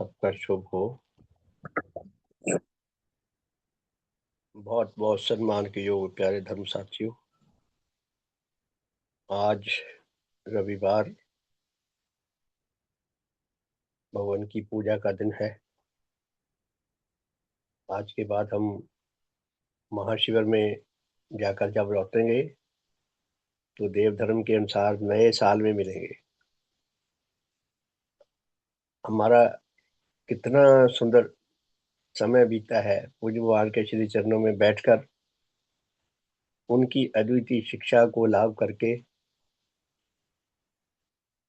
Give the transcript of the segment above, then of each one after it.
सबका शुभ हो। बहुत बहुत सम्मान के योग प्यारे धर्म साथियों। आज रविवार भगवान की पूजा का दिन है। आज के बाद हम महाशिविर में जाकर जब लौटेंगे तो देव धर्म के अनुसार नए साल में मिलेंगे। हमारा कितना सुंदर समय बीता है पूज्य भगवान के श्री चरणों में बैठकर उनकी अद्वितीय शिक्षा को लाभ करके।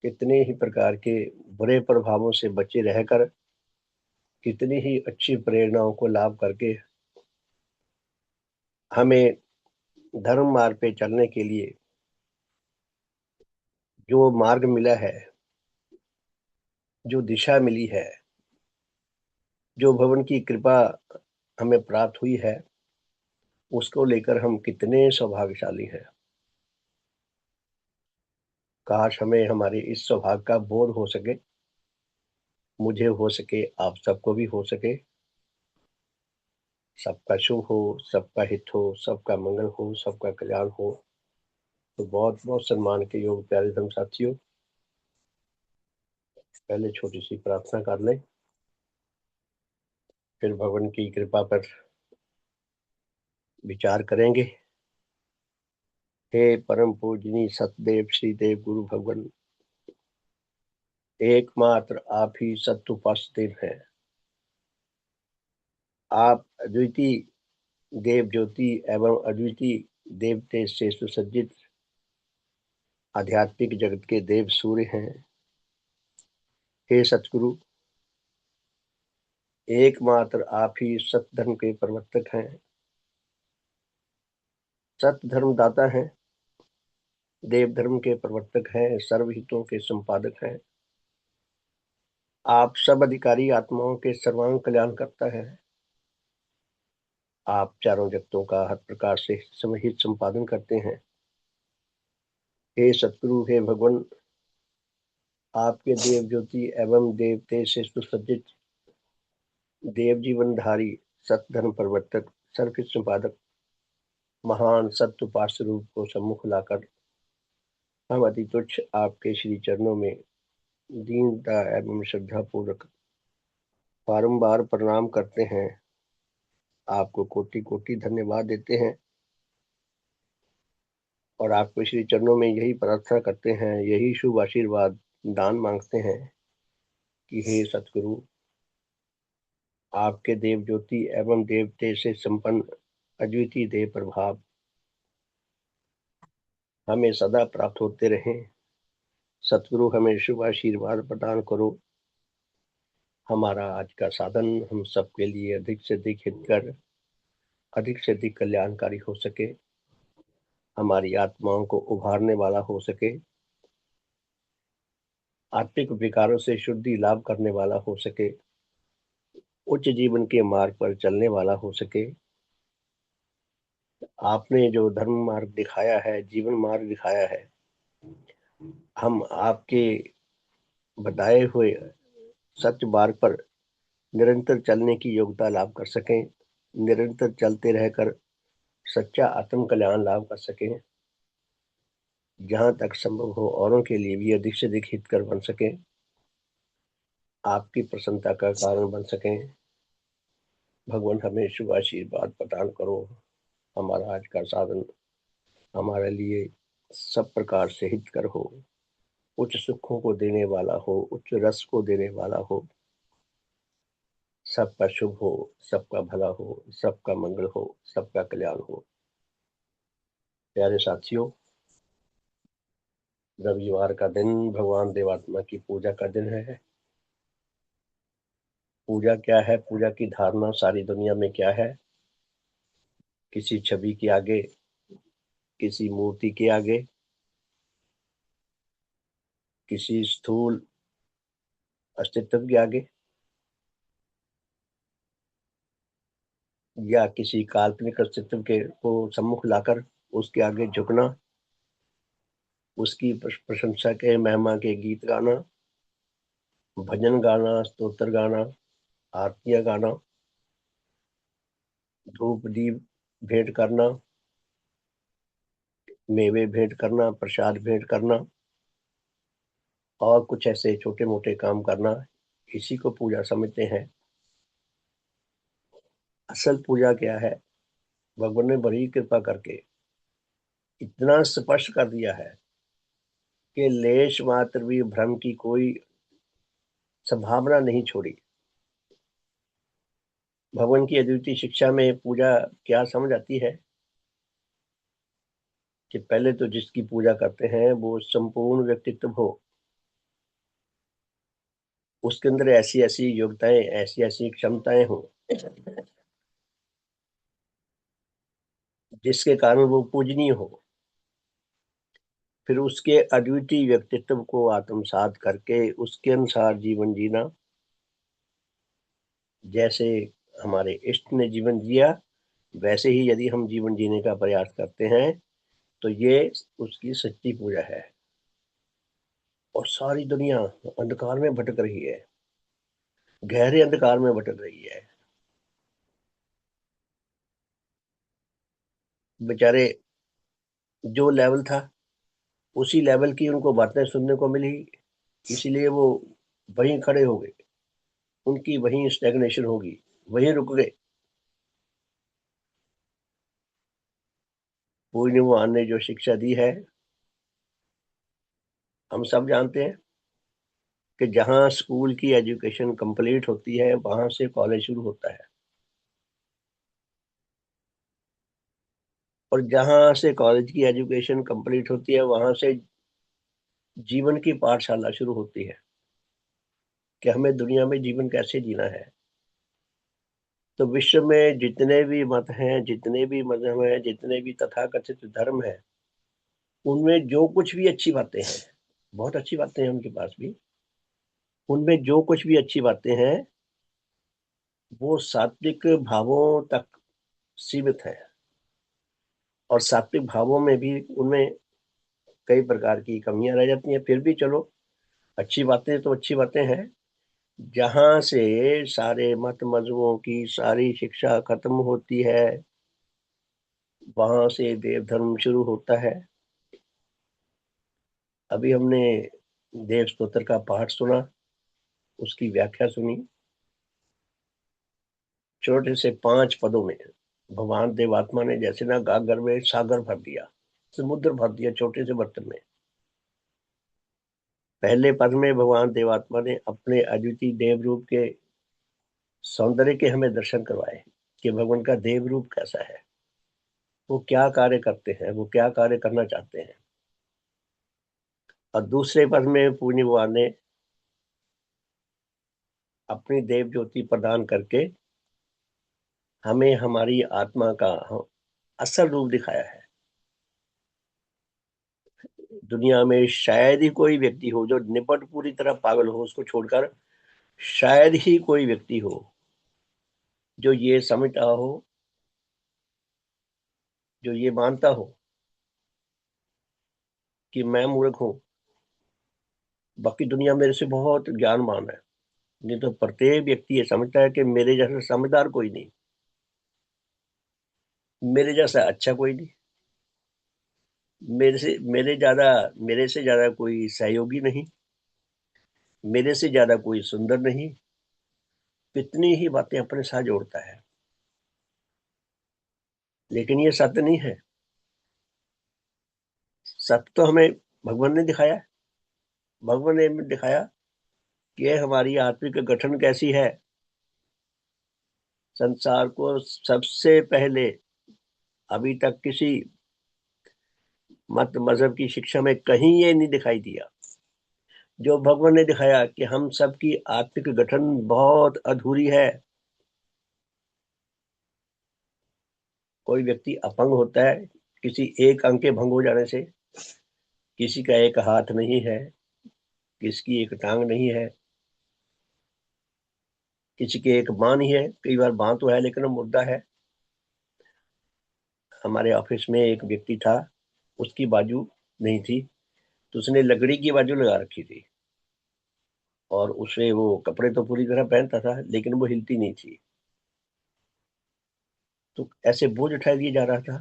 कितने ही प्रकार के बुरे प्रभावों से बचे रहकर कितनी ही अच्छी प्रेरणाओं को लाभ करके हमें धर्म मार्ग पे चलने के लिए जो मार्ग मिला है, जो दिशा मिली है, जो भगवान की कृपा हमें प्राप्त हुई है, उसको लेकर हम कितने सौभाग्यशाली हैं। काश हमें हमारे इस सौभाग्य का बोध हो सके, मुझे हो सके, आप सबको भी हो सके। सबका शुभ हो, सबका हित हो, सबका मंगल हो, सबका कल्याण हो। तो बहुत बहुत सम्मान के योग प्यारे धर्म साथियों, पहले छोटी सी प्रार्थना कर लें, फिर भगवान की कृपा पर विचार करेंगे। हे परम पूजनीय सतदेव श्री देव गुरु भगवान, एकमात्र आप ही सत्य उपास्य हैं। आप अद्वितीय देव ज्योति एवं अद्वितीय देव तेज से सुसज्जित आध्यात्मिक जगत के देव सूर्य हैं। हे सतगुरु, एकमात्र आप ही सत्य धर्म के प्रवर्तक हैं, सत्य धर्म दाता हैं, देव धर्म के प्रवर्तक हैं, सर्वहितों के संपादक हैं। आप सब अधिकारी आत्माओं के सर्वांग कल्याण करता है। आप चारों जगतों का हर प्रकार से समहित संपादन करते हैं। हे सतगुरु, हे भगवान, आपके देव ज्योति एवं देव तेज से सुसज्जित देव जीवनधारी सत्य धर्म प्रवर्तक सर्वहित संपादक महान सत्य उपास्य रूप को सम्मुख लाकर हम अति तुच्छ आपके श्री चरणों में दीनता एवं श्रद्धा पूर्वक बारंबार प्रणाम करते हैं। आपको कोटि कोटि धन्यवाद देते हैं और आपके श्री चरणों में यही प्रार्थना करते हैं, यही शुभ आशीर्वाद दान मांगते हैं कि हे सतगुरु, आपके देव ज्योति एवं देवते से संपन्न अद्वितीय देव प्रभाव हमें सदा प्राप्त होते रहें। सतगुरु, हमें शुभ आशीर्वाद प्रदान करो। हमारा आज का साधन हम सबके लिए अधिक से अधिक हितकर, अधिक से अधिक कल्याणकारी हो सके, हमारी आत्माओं को उभारने वाला हो सके, आत्मिक विकारों से शुद्धि लाभ करने वाला हो सके, उच्च जीवन के मार्ग पर चलने वाला हो सके। आपने जो धर्म मार्ग दिखाया है, जीवन मार्ग दिखाया है, हम आपके बताए हुए सत्य मार्ग पर निरंतर चलने की योग्यता लाभ कर सकें, निरंतर चलते रहकर सच्चा आत्म कल्याण लाभ कर सकें, जहां तक संभव हो औरों के लिए भी अधिक से अधिक हितकर बन सकें, आपकी प्रसन्नता का कारण बन सकें। भगवान, हमें शुभ आशीर्वाद प्रदान करो। हमारा आज का साधन हमारे लिए सब प्रकार से हितकर हो, उच्च सुखों को देने वाला हो, उच्च रस को देने वाला हो, सबका शुभ हो, सबका भला हो, सबका मंगल हो, सबका कल्याण हो। प्यारे साथियों, रविवार का दिन भगवान देवात्मा की पूजा का दिन है। पूजा क्या है, पूजा की धारणा सारी दुनिया में क्या है? किसी छवि के आगे, किसी मूर्ति के आगे, किसी स्थूल अस्तित्व के आगे, या किसी काल्पनिक अस्तित्व के को सम्मुख लाकर उसके आगे झुकना, उसकी प्रशंसा के महिमा के गीत गाना, भजन गाना, स्तोत्र गाना, आरतियां गाना, धूप दीप भेंट करना, मेवे भेंट करना, प्रसाद भेंट करना और कुछ ऐसे छोटे मोटे काम करना, इसी को पूजा समझते हैं। असल पूजा क्या है? भगवान ने बड़ी कृपा करके इतना स्पष्ट कर दिया है कि लेश मात्र भी भ्रम की कोई संभावना नहीं छोड़ी। भगवान की अद्वितीय शिक्षा में पूजा क्या समझ आती है कि पहले तो जिसकी पूजा करते हैं वो संपूर्ण व्यक्तित्व हो, उसके अंदर ऐसी ऐसी योग्यताएं, ऐसी ऐसी क्षमताएं हो जिसके कारण वो पूजनीय हो। फिर उसके अद्वितीय व्यक्तित्व को आत्मसात करके उसके अनुसार जीवन जीना, जैसे हमारे इष्ट ने जीवन जिया वैसे ही यदि हम जीवन जीने का प्रयास करते हैं तो ये उसकी सच्ची पूजा है। और सारी दुनिया अंधकार में भटक रही है, गहरे अंधकार में भटक रही है। बेचारे जो लेवल था उसी लेवल की उनको बातें सुनने को मिली, इसीलिए वो वहीं खड़े हो गए, उनकी वहीं स्टैग्नेशन होगी, वहीं रुक गए। पूज्य भगवान ने जो शिक्षा दी है हम सब जानते हैं कि जहाँ स्कूल की एजुकेशन कंप्लीट होती है वहां से कॉलेज शुरू होता है, और जहां से कॉलेज की एजुकेशन कंप्लीट होती है वहां से जीवन की पाठशाला शुरू होती है कि हमें दुनिया में जीवन कैसे जीना है। तो विश्व में जितने भी मत हैं, जितने भी मजहब हैं, जितने भी तथाकथित धर्म हैं, उनमें जो कुछ भी अच्छी बातें हैं, बहुत अच्छी बातें हैं उनके पास भी, उनमें जो कुछ भी अच्छी बातें हैं वो सात्विक भावों तक सीमित है। और सात्विक भावों में भी उनमें कई प्रकार की कमियां रह जाती हैं। फिर भी चलो, अच्छी बातें तो अच्छी बातें हैं। जहां से सारे मत मजहबों की सारी शिक्षा खत्म होती है वहां से देव धर्म शुरू होता है। अभी हमने देव स्तोत्र का पाठ सुना, उसकी व्याख्या सुनी। छोटे से 5 पदों में भगवान देवात्मा ने जैसे ना गागर में सागर भर दिया, समुद्र भर दिया छोटे से बर्तन में। पहले पद में भगवान देवात्मा ने अपने अद्वितीय देव रूप के सौंदर्य के हमें दर्शन करवाए कि भगवान का देव रूप कैसा है, वो क्या कार्य करते हैं, वो क्या कार्य करना चाहते हैं। और दूसरे पद में पूज्य भगवान ने अपनी देव ज्योति प्रदान करके हमें हमारी आत्मा का असल रूप दिखाया है। दुनिया में शायद ही कोई व्यक्ति हो जो निपट पूरी तरह पागल हो, उसको छोड़कर शायद ही कोई व्यक्ति हो जो ये समझता हो, जो ये मानता हो कि मैं मूर्ख हूं, बाकी दुनिया मेरे से बहुत ज्ञानवान है। नहीं तो प्रत्येक व्यक्ति ये समझता है कि मेरे जैसा समझदार कोई नहीं, मेरे जैसा अच्छा कोई नहीं, मेरे से ज्यादा कोई सहयोगी नहीं, मेरे से ज्यादा कोई सुंदर नहीं। कितनी ही बातें अपने साथ जोड़ता है, लेकिन ये सत्य नहीं है। सत्य तो हमें भगवान ने दिखाया है। भगवान ने हमें दिखाया कि ये हमारी आत्मिक गठन कैसी है। संसार को सबसे पहले अभी तक किसी मत मजहब की शिक्षा में कहीं ये नहीं दिखाई दिया जो भगवान ने दिखाया कि हम सबकी आत्मिक गठन बहुत अधूरी है। कोई व्यक्ति अपंग होता है किसी एक अंग के भंग हो जाने से, किसी का एक हाथ नहीं है, किसी की एक टांग नहीं है, किसी के एक बांह नहीं है, कई बार बांह तो है लेकिन वो मुर्दा है। हमारे ऑफिस में एक व्यक्ति था, उसकी बाजू नहीं थी तो उसने लकड़ी की बाजू लगा रखी थी। और उसे वो कपड़े तो पूरी तरह पहनता था, लेकिन वो हिलती नहीं थी। तो ऐसे बोझ उठा दिया जा रहा था,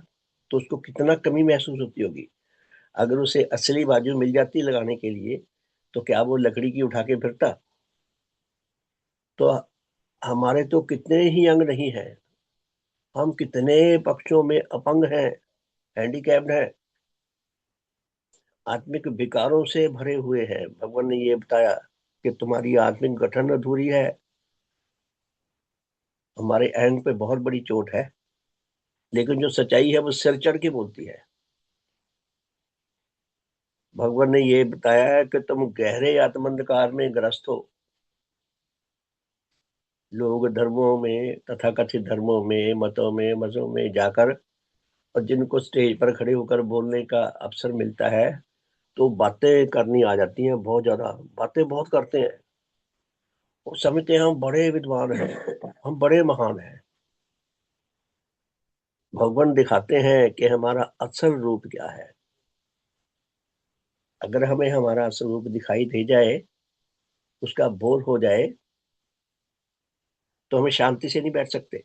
तो उसको कितना कमी महसूस होती होगी। अगर उसे असली बाजू मिल जाती लगाने के लिए, तो क्या वो लकड़ी की उठा के फिरता? तो हमारे तो कितने ही अंग नहीं है, हम कितने पक्षों में अपंग हैं, हैंडीकैप्ड हैं, आत्मिक विकारों से भरे हुए हैं। भगवान ने ये बताया कि तुम्हारी आत्मिक गठन अधूरी है। हमारे अहंग पे बहुत बड़ी चोट है, लेकिन जो सच्चाई है वो सिर चढ़ के बोलती है। भगवान ने ये बताया है कि तुम गहरे आत्मंधकार में ग्रस्त हो। लोग धर्मों में, तथाकथित धर्मों में, मतों में, मजों में जाकर, और जिनको स्टेज पर खड़े होकर बोलने का अवसर मिलता है, तो बातें करनी आ जाती हैं, बहुत ज्यादा बातें बहुत करते हैं। वो समझते हैं हम बड़े विद्वान हैं, हम बड़े महान हैं। भगवान दिखाते हैं कि हमारा असल रूप क्या है। अगर हमें हमारा असल रूप दिखाई दे जाए, उसका बोध हो जाए, तो हमें शांति से नहीं बैठ सकते।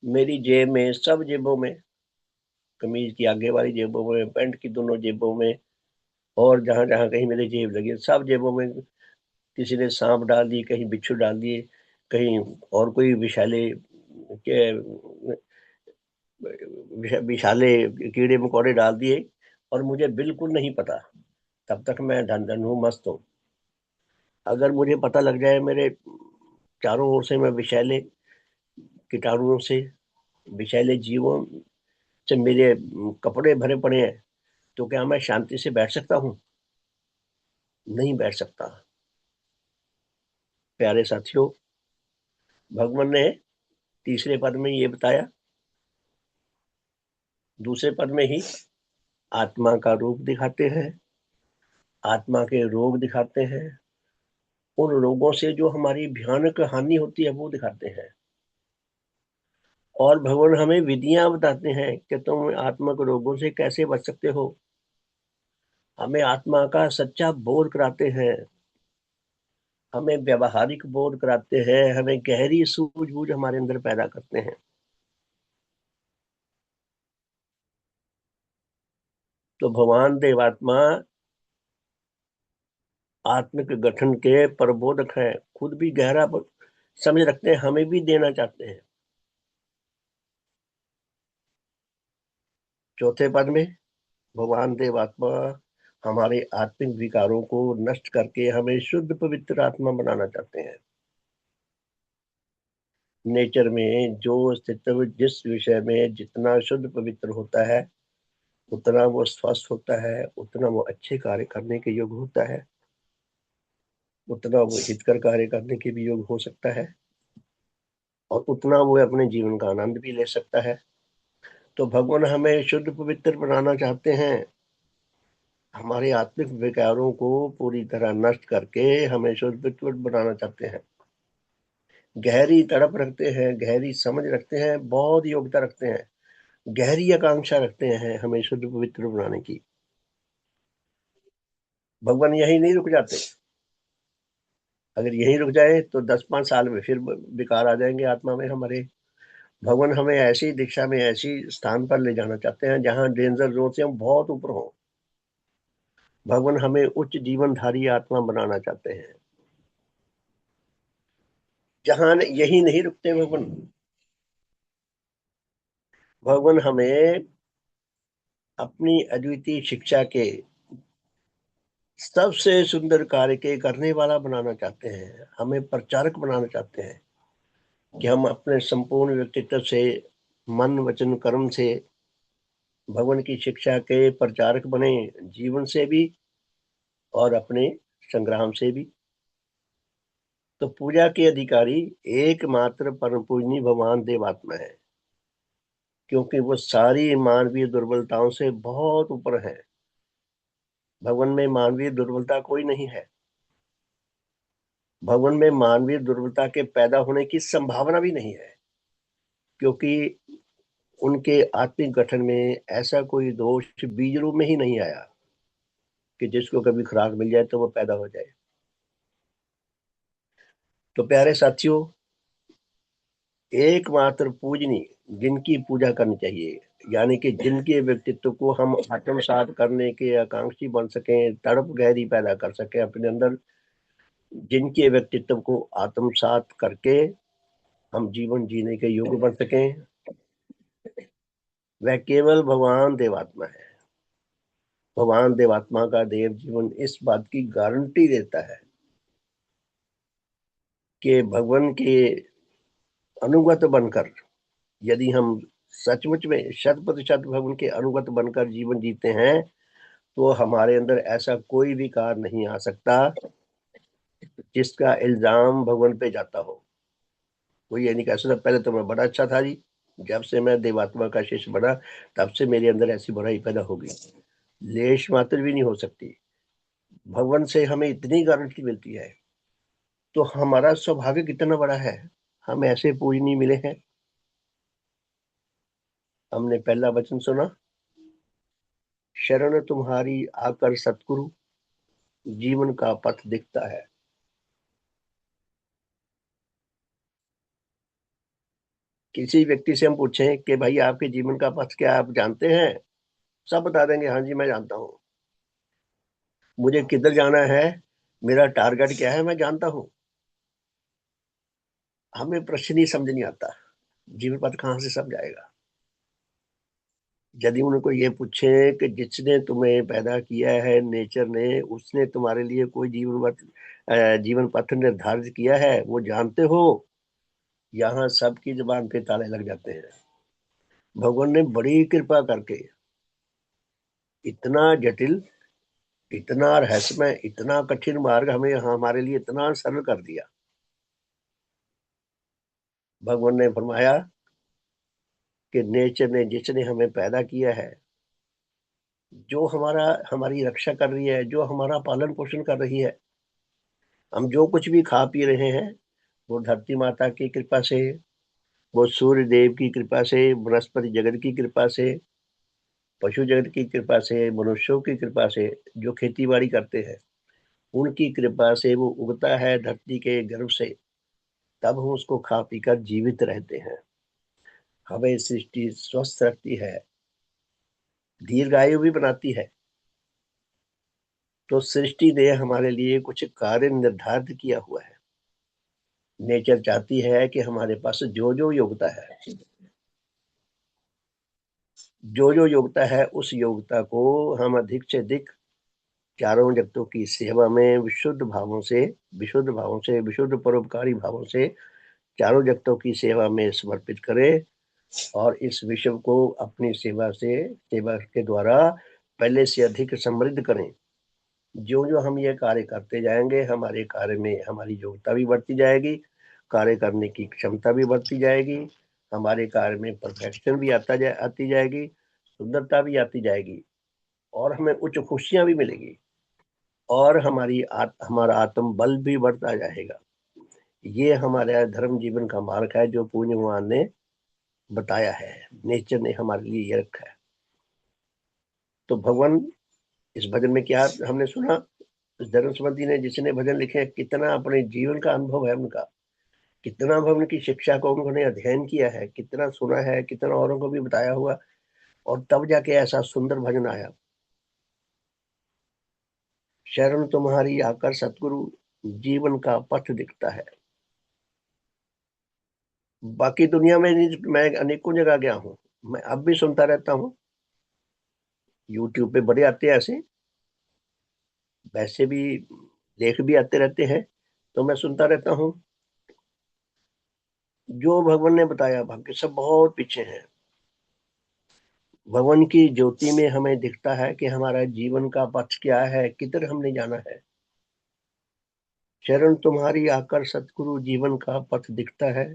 मेरी जेब में, सब जेबों में, कमीज की आगे वाली जेबों में, पैंट की दोनों जेबों में, और जहां जहां कहीं मेरी जेब लगी, सब जेबों में किसी ने सांप डाल दिए, कहीं बिच्छू डाल दिए, कहीं और कोई विषैले के विषाले कीड़े मकोड़े डाल दिए, और मुझे बिल्कुल नहीं पता। तब तक मैं धन धन हूँ, मस्त हूँ। अगर मुझे पता लग जाए मेरे चारों ओर से मैं विषैले कीटाणुओं से, विषैले जीवों से मेरे कपड़े भरे पड़े हैं, तो क्या मैं शांति से बैठ सकता हूँ? नहीं बैठ सकता। प्यारे साथियों, भगवान ने तीसरे पद में ये बताया, दूसरे पद में ही आत्मा का रूप दिखाते हैं, आत्मा के रोग दिखाते हैं, उन रोगों से जो हमारी भयानक हानि होती है वो दिखाते हैं। और भगवान हमें विधियां बताते हैं कि तुम आत्मक रोगों से कैसे बच सकते हो। हमें आत्मा का सच्चा बोध कराते हैं, हमें व्यवहारिक बोध कराते हैं, हमें गहरी सूझबूझ हमारे अंदर पैदा करते हैं। तो भगवान देवात्मा आत्मिक गठन के प्रबोधक हैं, खुद भी गहरा समझ रखते हैं, हमें भी देना चाहते हैं। चौथे पद में भगवान देवात्मा हमारे आत्मिक विकारों को नष्ट करके हमें शुद्ध पवित्र आत्मा बनाना चाहते हैं। नेचर में जो अस्तित्व जिस विषय में जितना शुद्ध पवित्र होता है, उतना वो स्वस्थ होता है, उतना वो अच्छे कार्य करने के योग्य होता है, उतना वो हितकर कार्य करने के भी योग्य हो सकता है, और उतना वो अपने जीवन का आनंद भी ले सकता है। तो भगवान हमें शुद्ध पवित्र बनाना चाहते हैं, हमारे आत्मिक विकारों को पूरी तरह नष्ट करके हमें शुद्ध पवित्र बनाना चाहते हैं। गहरी तड़प रखते हैं, गहरी समझ रखते हैं, बहुत योग्यता रखते हैं, गहरी आकांक्षा रखते हैं हमें शुद्ध पवित्र बनाने की। भगवान यही नहीं रुक जाते। अगर यही रुक जाए तो 10-5 साल में फिर विकार आ जाएंगे आत्मा में हमारे। भगवान हमें ऐसी दिशा में, ऐसी स्थान पर ले जाना चाहते हैं जहां डेंजर जोन से हम बहुत ऊपर हों। भगवान हमें उच्च जीवनधारी आत्मा बनाना चाहते हैं, जहां यही नहीं रुकते भगवान। भगवान हमें अपनी अद्वितीय शिक्षा के सबसे सुंदर कार्य के करने वाला बनाना चाहते हैं, हमें प्रचारक बनाना चाहते हैं, कि हम अपने संपूर्ण व्यक्तित्व से, मन वचन कर्म से भगवान की शिक्षा के प्रचारक बने, जीवन से भी और अपने संग्राम से भी। तो पूजा के अधिकारी एकमात्र परम पूजनीय भगवान देवात्मा है, क्योंकि वो सारी मानवीय दुर्बलताओं से बहुत ऊपर है। भगवान में मानवीय दुर्बलता कोई नहीं है। भगवान में मानवीय दुर्बलता के पैदा होने की संभावना भी नहीं है, क्योंकि उनके आत्मिक गठन में ऐसा कोई दोष बीज रूप में ही नहीं आया कि जिसको कभी खुराक मिल जाए तो वो पैदा हो जाए। तो प्यारे साथियों, एकमात्र पूजनी जिनकी पूजा करनी चाहिए, यानी कि जिनके व्यक्तित्व को हम आत्मसात करने के आकांक्षी बन सकें, तड़प गहरी पैदा कर सकें अपने अंदर, जिनके व्यक्तित्व को आत्मसात करके हम जीवन जीने के योग्य बन सकें, वह केवल भगवान देवात्मा है। भगवान देवात्मा का देव जीवन इस बात की गारंटी देता है कि भगवान के अनुगत बनकर, यदि हम सचमुच में 100% भगवान के अनुगत बनकर जीवन जीते हैं, तो हमारे अंदर ऐसा कोई भी कार्य नहीं आ सकता जिसका इल्जाम भगवान पे जाता हो। कोई ये नहीं कह सकता पहले तो मैं बड़ा अच्छा था जी, जब से मैं देवात्मा का शिष्य बना तब से मेरे अंदर ऐसी बुराई पैदा हो गई। लेश मात्र भी नहीं हो सकती। भगवान से हमें इतनी गारंटी मिलती है, तो हमारा सौभाग्य कितना बड़ा है, हम ऐसे पूजनीय मिले हैं। हमने पहला वचन सुना, शरण तुम्हारी आकर सतगुरु, जीवन का पथ दिखता है। किसी व्यक्ति से हम पूछें कि भाई आपके जीवन का पथ क्या आप जानते हैं, सब बता देंगे हाँ जी मैं जानता हूँ। मुझे किधर जाना है, मेरा टारगेट क्या है, मैं जानता हूँ। हमें प्रश्न ही समझ नहीं आता, जीवन पथ कहाँ से समझ आएगा। यदि उनको ये पूछे कि जिसने तुम्हें पैदा किया है, नेचर ने, उसने तुम्हारे लिए कोई जीवन पथ निर्धारित किया है, वो जानते हो, यहाँ सबकी जुबान पे ताले लग जाते हैं। भगवान ने बड़ी कृपा करके इतना जटिल, इतना रहस्यमय, इतना कठिन मार्ग हमें हमारे लिए इतना सरल कर दिया। भगवान ने फरमाया कि नेचर ने, जिसने हमें पैदा किया है, जो हमारी रक्षा कर रही है, जो हमारा पालन पोषण कर रही है, हम जो कुछ भी खा पी रहे हैं, वो धरती माता की कृपा से, वो सूर्य देव की कृपा से, वनस्पति जगत की कृपा से, पशु जगत की कृपा से, मनुष्यों की कृपा से, जो खेती बाड़ी करते हैं उनकी कृपा से वो उगता है धरती के गर्भ से, तब हम उसको खा पी कर जीवित रहते हैं। हमें सृष्टि स्वस्थ रखती है, दीर्घायु भी बनाती है। तो सृष्टि ने हमारे लिए कुछ कार्य निर्धारित किया हुआ है। नेचर चाहती है कि हमारे पास जो जो योग्यता है, जो जो योग्यता है, उस योग्यता को हम अधिक से अधिक चारों जगतों की सेवा में विशुद्ध परोपकारी भावों से चारों जगतों की सेवा में समर्पित करें, और इस विश्व को अपनी सेवा के द्वारा पहले से अधिक समृद्ध करें। जो जो हम ये कार्य करते जाएंगे, हमारे कार्य में हमारी योग्यता भी बढ़ती जाएगी, कार्य करने की क्षमता भी बढ़ती जाएगी, हमारे कार्य में परफेक्शन भी आती जाएगी, सुंदरता भी आती जाएगी, और हमें उच्च खुशियां भी मिलेगी, और हमारा आत्म बल भी बढ़ता जाएगा। ये हमारे धर्म जीवन का मार्ग है जो पूज्य भगवान ने बताया है, नेचर ने हमारे लिए ये रखा है। तो भगवान, इस भजन में क्या हमने सुना, धर्म संबंधी ने जिसने भजन लिखे, कितना अपने जीवन का अनुभव है उनका, कितना भगवान की शिक्षा को उन्होंने अध्ययन किया है, कितना सुना है, कितना औरों को भी बताया हुआ, और तब जाके ऐसा सुंदर भजन आया, शरण तुम्हारी आकर सतगुरु, जीवन का पथ दिखता है। बाकी दुनिया में मैं अनेकों जगह गया हूँ, मैं अब भी सुनता रहता हूँ, यूट्यूब पे बड़े आते हैं ऐसे, वैसे भी लेख भी आते रहते हैं, तो मैं सुनता रहता हूँ। जो भगवान ने बताया, बाकी सब बहुत पीछे हैं। भगवान की ज्योति में हमें दिखता है कि हमारा जीवन का पथ क्या है, किधर हमने जाना है। शरण तुम्हारी आकर सतगुरु, जीवन का पथ दिखता है।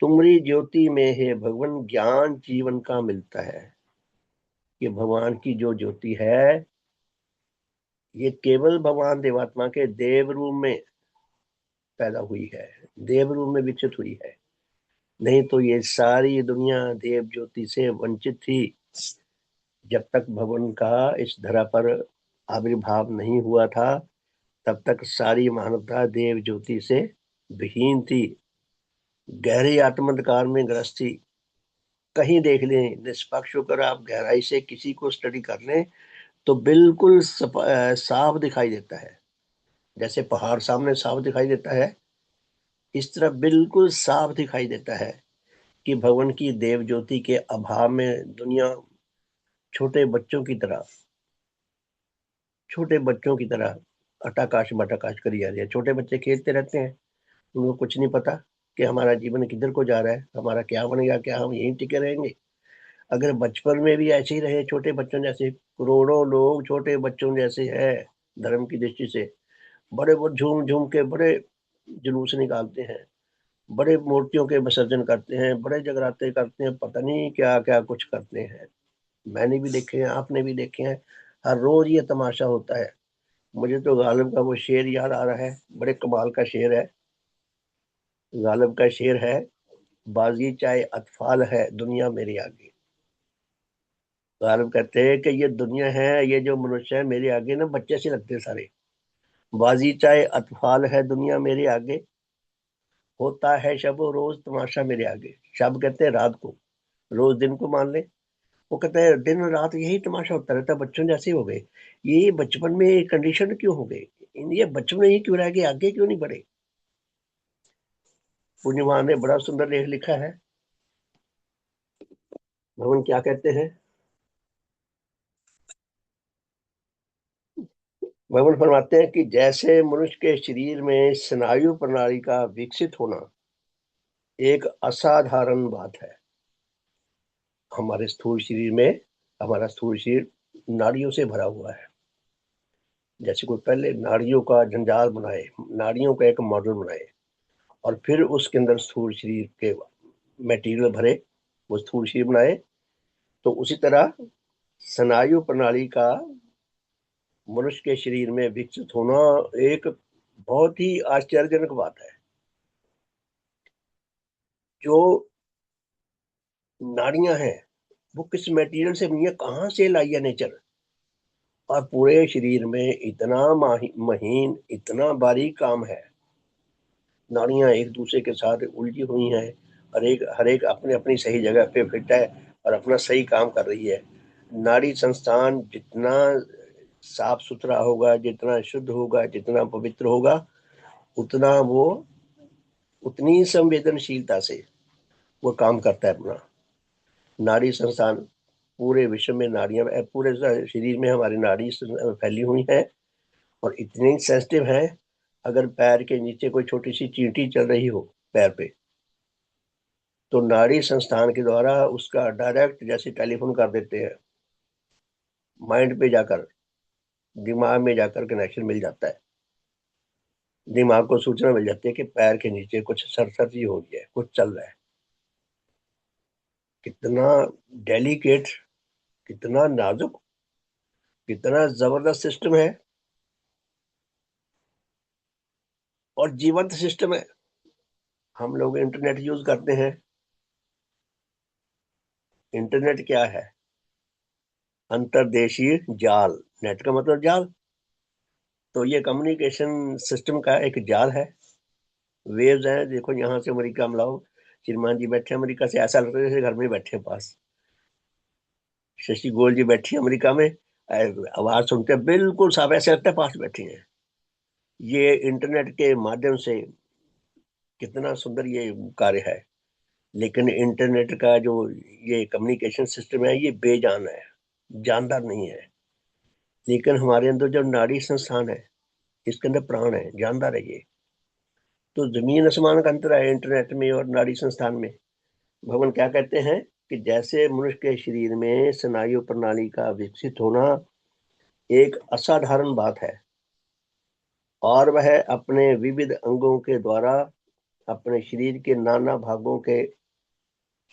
तुम्हारी ज्योति में है भगवान, ज्ञान जीवन का मिलता है। ये भगवान की जो ज्योति है, ये केवल भगवान देवात्मा के देव रूप में पैदा हुई है, देव रूप में विकसित हुई है। नहीं तो ये सारी दुनिया देव ज्योति से वंचित थी। जब तक भगवान का इस धरा पर आविर्भाव नहीं हुआ था, तब तक सारी मानवता देव ज्योति से विहीन थी, गहरे आत्मंधकार में ग्रस्त थी। कहीं देख लें, निष्पक्ष होकर आप गहराई से किसी को स्टडी कर लें तो बिल्कुल साफ दिखाई देता है। जैसे पहाड़ सामने साफ दिखाई देता है, इस तरह बिल्कुल साफ दिखाई देता है कि भगवान की देव ज्योति के अभाव में दुनिया छोटे बच्चों की तरह अटाकाश मटाकाश करी जा रही है। छोटे बच्चे खेलते रहते हैं, उनको कुछ नहीं पता कि हमारा जीवन किधर को जा रहा है, हमारा क्या बनेगा, क्या हम यहीं टिके रहेंगे। अगर बचपन में भी ऐसे ही रहे छोटे बच्चों जैसे, करोड़ों लोग छोटे बच्चों जैसे है धर्म की दृष्टि से, बड़े वो झूम झूम के बड़े जुलूस निकालते हैं, बड़े मूर्तियों के विसर्जन करते हैं, बड़े जगराते करते हैं, पता नहीं क्या क्या कुछ करते हैं। मैंने भी देखे हैं, आपने भी देखे हैं। हर रोज ये तमाशा होता है। मुझे तो गालिब का वो शेर याद आ रहा है, बड़े कमाल का शेर है। गालिब का शेर है, बाजी चाहे अतफाल है दुनिया मेरे आगे। गालिब कहते हैं कि ये दुनिया है, ये जो मनुष्य है मेरे आगे ना बच्चे से लगते हैं सारे। बाजी चाहे अतफाल है दुनिया मेरे आगे, होता है शब रोज तमाशा मेरे आगे। शब कहते हैं रात को, रोज दिन को मान ले। वो कहते हैं दिन रात यही तमाशा होता रहता है, बच्चों जैसे हो गए। ये बचपन में कंडीशन क्यों हो गए, ये बचपन में ही क्यों रह गए, आगे क्यों नहीं बढ़े। पुण्यवान ने बड़ा सुंदर लेख लिखा है। भगवान क्या कहते हैं, भगवान फरमाते हैं कि जैसे मनुष्य के शरीर में स्नायु प्रणाली का विकसित होना एक असाधारण बात है। हमारे स्थूल शरीर में, हमारा स्थूल शरीर नाड़ियों से भरा हुआ है। जैसे कोई पहले नाड़ियों का जंजाल बनाए, नाड़ियों का एक मॉडल बनाए, और फिर उसके अंदर स्थूल शरीर के मटेरियल भरे, वो स्थूल शरीर बनाए। तो उसी तरह स्नायु प्रणाली का मनुष्य के शरीर में विकसित होना एक बहुत ही आश्चर्यजनक बात है। जो नाड़ियां हैं वो किस मटेरियल से बनी है, कहाँ से लाई है नेचर, और पूरे शरीर में इतना महीन, इतना बारीक काम है। नाड़ियां एक दूसरे के साथ उलझी हुई हैं, हर एक अपने अपनी सही जगह पे फिट है और अपना सही काम कर रही है। नाड़ी संस्थान जितना साफ सुथरा होगा, जितना शुद्ध होगा, जितना पवित्र होगा, उतना वो उतनी संवेदनशीलता से वो काम करता है अपना। नाड़ी संस्थान, पूरे विश्व में नाड़ियां, पूरे शरीर में हमारी नाड़ी फैली हुई है और इतनी सेंसिटिव है। अगर पैर के नीचे कोई छोटी सी चींटी चल रही हो पैर पे, तो नाड़ी संस्थान के द्वारा उसका डायरेक्ट जैसे टेलीफोन कर देते हैं, माइंड पे जाकर, दिमाग में जाकर कनेक्शन मिल जाता है। दिमाग को सूचना मिल जाती है कि पैर के नीचे कुछ सरसरी हो रही है, कुछ चल रहा है। कितना डेलिकेट, कितना नाजुक, कितना जबरदस्त सिस्टम है, और जीवंत सिस्टम है। हम लोग इंटरनेट यूज करते हैं। इंटरनेट क्या है? अंतर्देशीय जाल। नेट का मतलब जाल, तो ये कम्युनिकेशन सिस्टम का एक जाल है। वेव्स हैं, देखो यहाँ से अमेरिका में लाओ, श्रीमान जी बैठे अमेरिका से, ऐसा लगता है जैसे घर में बैठे हैं पास। शशि गोयल जी बैठी अमेरिका में, आवाज सुनते हैं बिल्कुल साफ, ऐसे लगता है पास बैठी हैं। ये इंटरनेट के माध्यम से कितना सुंदर ये कार्य है। लेकिन इंटरनेट का जो ये कम्युनिकेशन सिस्टम है, ये बेजान है, जानदार नहीं है। लेकिन हमारे अंदर जो नाड़ी संस्थान है, इसके अंदर प्राण है, जानदार है ये। तो जमीन आसमान का अंतर है इंटरनेट में और नाड़ी संस्थान में। भगवान क्या कहते हैं कि जैसे मनुष्य के शरीर में स्नायु प्रणाली का विकसित होना एक असाधारण बात है, और वह अपने विविध अंगों के द्वारा अपने शरीर के नाना भागों के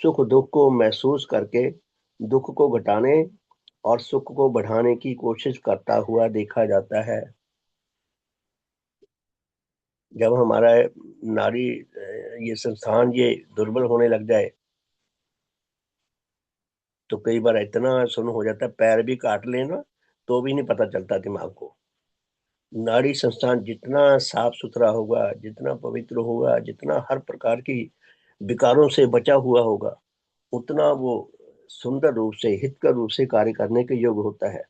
सुख दुख को महसूस करके दुख को घटाने और सुख को बढ़ाने की कोशिश करता हुआ देखा जाता है। जब हमारा नाड़ी ये संस्थान ये दुर्बल होने लग जाए, तो कई बार इतना सुन्न हो जाता है, पैर भी काट लेना तो भी नहीं पता चलता दिमाग को। नाड़ी संस्थान जितना साफ सुथरा होगा, जितना पवित्र होगा, जितना हर प्रकार की विकारों से बचा हुआ होगा, उतना वो सुंदर रूप से, हितकर रूप से कार्य करने के योग्य होता है।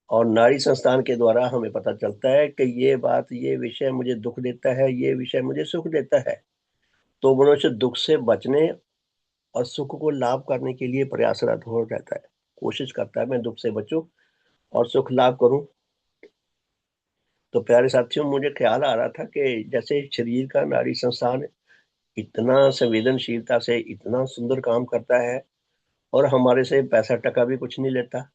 और नाड़ी संस्थान के द्वारा हमें पता चलता है कि ये बात, ये विषय मुझे दुख देता है, ये विषय मुझे सुख देता है। तो मनुष्य दुख से बचने और सुख को लाभ करने के लिए प्रयासरत हो रहता है, कोशिश करता है मैं दुख से बचूं और सुख लाभ करूं। तो प्यारे साथियों, मुझे ख्याल आ रहा था कि जैसे शरीर का नाड़ी संस्थान इतना संवेदनशीलता से इतना सुंदर काम करता है और हमारे से पैसा टका भी कुछ नहीं लेता,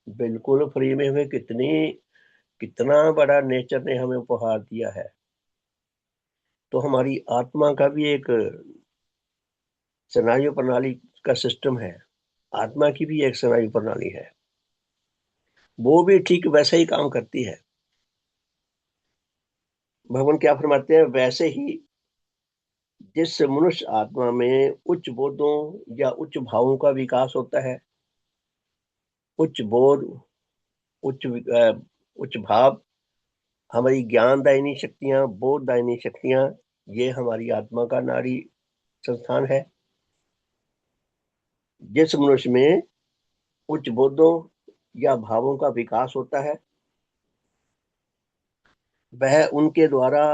बिल्कुल फ्री में, हमें कितना बड़ा नेचर ने हमें उपहार दिया है। तो हमारी आत्मा का भी एक स्नायु प्रणाली का सिस्टम है, आत्मा की भी एक स्नायु प्रणाली है, वो भी ठीक वैसे ही काम करती है। भगवान क्या फरमाते हैं, वैसे ही जिस मनुष्य आत्मा में उच्च बोधों या उच्च भावों का विकास होता है, उच्च बोध, उच्च भाव, हमारी ज्ञानदायिनी शक्तियां, बोधदायिनी शक्तियां, ये हमारी आत्मा का नाड़ी संस्थान है। जिस मनुष्य में उच्च बोधों या भावों का विकास होता है, वह उनके द्वारा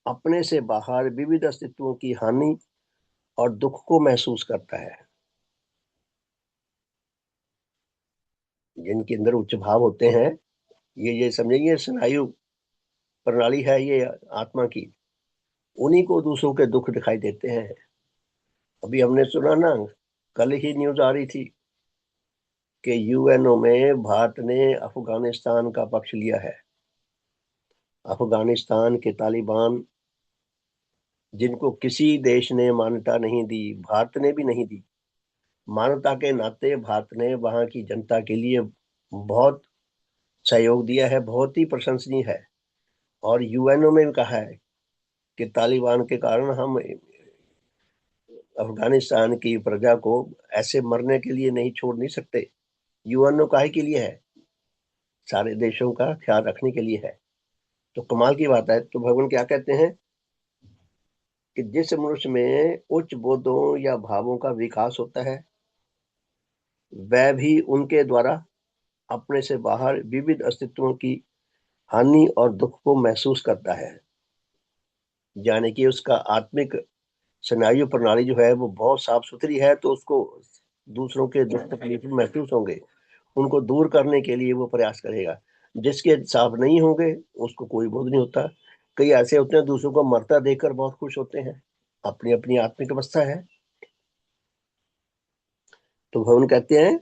अपने से बाहर विविध अस्तित्वों की हानि और दुख को महसूस करता है। जिनके अंदर उच्च भाव होते हैं, ये समझेंगे स्नायु प्रणाली है ये आत्मा की, उन्हीं को दूसरों के दुख दिखाई देते हैं। अभी हमने सुना ना, कल ही न्यूज आ रही थी कि यूएनओ में भारत ने अफगानिस्तान का पक्ष लिया है। अफगानिस्तान के तालिबान, जिनको किसी देश ने मान्यता नहीं दी, भारत ने भी नहीं दी, मानवता के नाते भारत ने वहां की जनता के लिए बहुत सहयोग दिया है, बहुत ही प्रशंसनीय है। और यूएनओ में भी कहा है कि तालिबान के कारण हम अफगानिस्तान की प्रजा को ऐसे मरने के लिए नहीं छोड़ नहीं सकते। यूएनओ काहे के लिए है, सारे देशों का ख्याल रखने के लिए है। तो कमाल की बात है। तो भगवान क्या कहते हैं कि जिस मनुष्य में उच्च बोधों या भावों का विकास होता है, वह भी उनके द्वारा अपने से बाहर विविध अस्तित्वों की हानि और दुख को महसूस करता है। यानी कि उसका आत्मिक स्नायु प्रणाली जो है वो बहुत साफ सुथरी है, तो उसको दूसरों के दुख तकलीफ महसूस होंगे, उनको दूर करने के लिए वो प्रयास करेगा। जिसके साफ नहीं होंगे उसको कोई बोध नहीं होता। कई ऐसे होते हैं दूसरों को मरता देखकर बहुत खुश होते हैं, अपनी अपनी आत्मिक अवस्था है। तो भगवान कहते हैं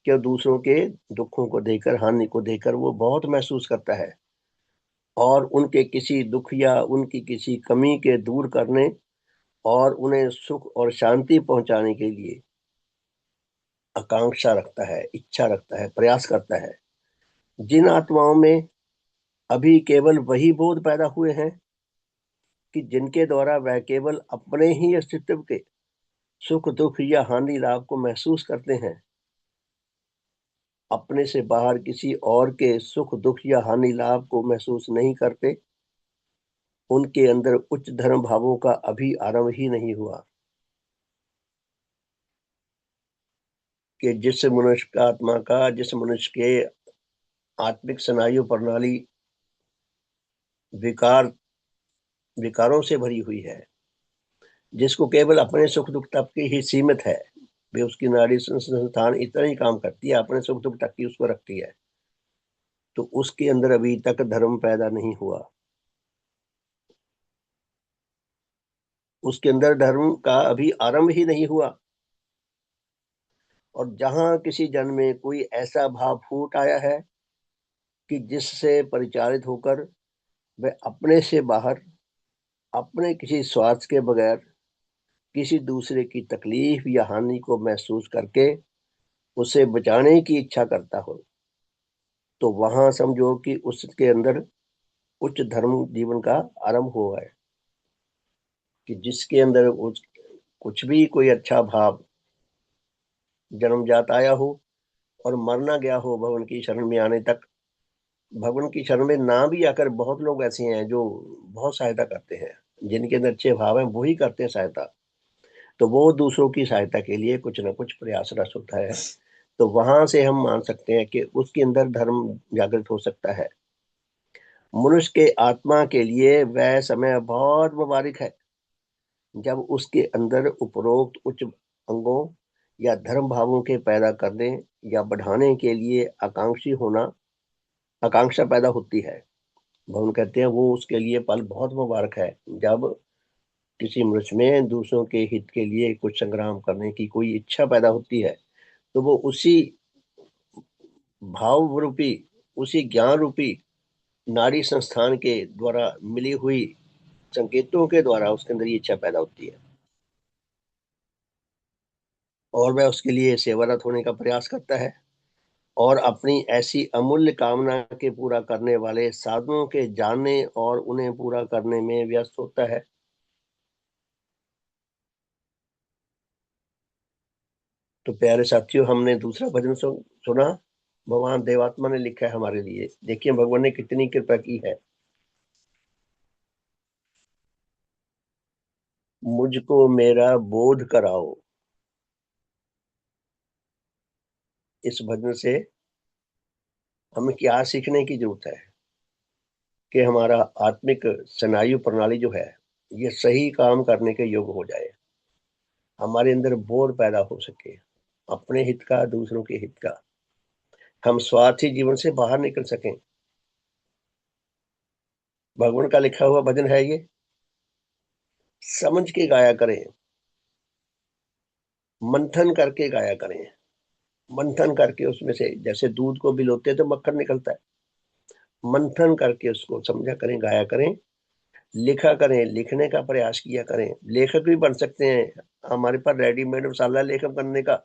कि दूसरों के दुखों को देखकर, हानि को देखकर वो बहुत महसूस करता है और उनके किसी दुख या उनकी किसी कमी के दूर करने और उन्हें सुख और शांति पहुंचाने के लिए आकांक्षा रखता है, इच्छा रखता है, प्रयास करता है। जिन आत्माओं में अभी केवल वही बोध पैदा हुए हैं कि जिनके द्वारा वह केवल अपने ही अस्तित्व के सुख दुख या हानि लाभ को महसूस करते हैं, अपने से बाहर किसी और के सुख दुख या हानि लाभ को महसूस नहीं करते, उनके अंदर उच्च धर्म भावों का अभी आरंभ ही नहीं हुआ। कि जिस मनुष्य के आत्मिक स्नायु प्रणाली विकार विकारों से भरी हुई है, जिसको केवल अपने सुख दुख तक की ही सीमित है, वे उसकी नाड़ी संस्थान इतना ही काम करती है, अपने सुख दुख तक की उसको रखती है, तो उसके अंदर अभी तक धर्म पैदा नहीं हुआ, उसके अंदर धर्म का अभी आरंभ ही नहीं हुआ। और जहां किसी जन में कोई ऐसा भाव फूट आया है कि जिससे परिचालित होकर वह अपने से बाहर, अपने किसी स्वार्थ के बगैर किसी दूसरे की तकलीफ या हानि को महसूस करके उसे बचाने की इच्छा करता हो, तो वहां समझो कि उसके अंदर उच्च धर्म जीवन का आरंभ हुआ है। कि जिसके अंदर कुछ भी कोई अच्छा भाव जन्मजात आया हो और मर ना गया हो भगवान की शरण में आने तक, भगवान की शरण में ना भी आकर बहुत लोग ऐसे हैं जो बहुत सहायता करते हैं, जिनके अंदर अच्छे भाव हैं वो ही करते हैं सहायता। तो वो दूसरों की सहायता के लिए कुछ ना कुछ प्रयासरत होता है। तो वहां से हम मान सकते हैं कि उसके अंदर धर्म जागृत हो सकता है। मनुष्य के आत्मा के लिए वह समय बहुत मुबारक है जब उसके अंदर उपरोक्त उच्च अंगों या धर्म भावों के पैदा करने या बढ़ाने के लिए आकांक्षा पैदा होती है। भगवान कहते हैं वो उसके लिए पल बहुत मुबारक है जब किसी मनुष्य में दूसरों के हित के लिए कुछ संग्राम करने की कोई इच्छा पैदा होती है। तो वो उसी भाव रूपी, उसी ज्ञान रूपी नारी संस्थान के द्वारा मिली हुई संकेतों के द्वारा उसके अंदर ये इच्छा पैदा होती है, और वह उसके लिए सेवारत होने का प्रयास करता है और अपनी ऐसी अमूल्य कामना के पूरा करने वाले साधनों के जानने और उन्हें पूरा करने में व्यस्त होता है। तो प्यारे साथियों, हमने दूसरा भजन सुना। भगवान देवात्मा ने लिखा है हमारे लिए। देखिए भगवान ने कितनी कृपा की है। मुझको मेरा बोध कराओ। इस भजन से हमें क्या सीखने की जरूरत है कि हमारा आत्मिक स्नायु प्रणाली जो है ये सही काम करने के योग्य हो जाए, हमारे अंदर बोध पैदा हो सके, अपने हित का, दूसरों के हित का, हम स्वार्थी जीवन से बाहर निकल सकें। भगवान का लिखा हुआ भजन है ये। समझ के गाया करें, मंथन करके गाया करें। मंथन करके उसमें से जैसे दूध को भिगोते हैं तो मक्खन निकलता है। मंथन करके उसको समझा करें, गाया करें, लिखा करें, लिखने का प्रयास किया करें। लेखक भी बन सकते हैं, हमारे पास रेडीमेड मसाला लेखक बनने का।